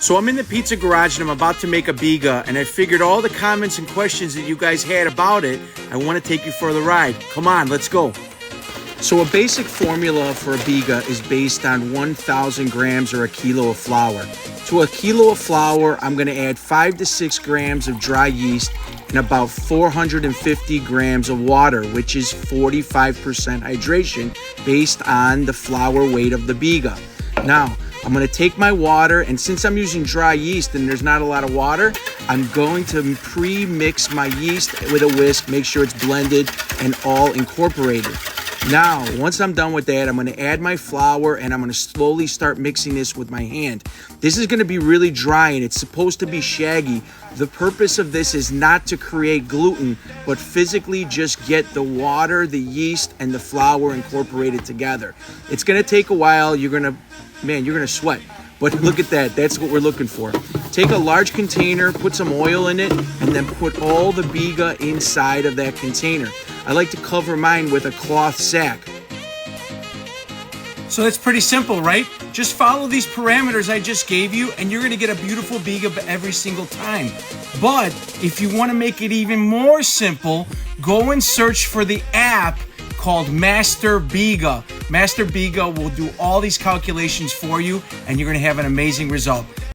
So I'm in the pizza garage and I'm about to make a biga, and I figured all the comments and questions that you guys had about it, I want to take you for the ride. Come on, let's go. So a basic formula for a biga is based on 1,000 grams or a kilo of flour. To a kilo of flour, I'm going to add 5 to 6 grams of dry yeast and about 450 grams of water, which is 45% hydration based on the flour weight of the biga. Now, I'm going to take my water, and since I'm using dry yeast and there's not a lot of water, I'm going to pre-mix my yeast with a whisk, make sure it's blended and all incorporated. Now, once I'm done with that, I'm going to add my flour and I'm going to slowly start mixing this with my hand. This is going to be really dry and it's supposed to be shaggy. The purpose of this is not to create gluten, but physically just get the water, the yeast, and the flour incorporated together. It's going to take a while. You're going to sweat. But look at that. That's what we're looking for. Take a large container, put some oil in it, and then put all the biga inside of that container. I like to cover mine with a cloth sack. So that's pretty simple, right? Just follow these parameters I just gave you and you're gonna get a beautiful biga every single time. But if you wanna make it even more simple, go and search for the app called Master Biga. Master Biga will do all these calculations for you and you're gonna have an amazing result.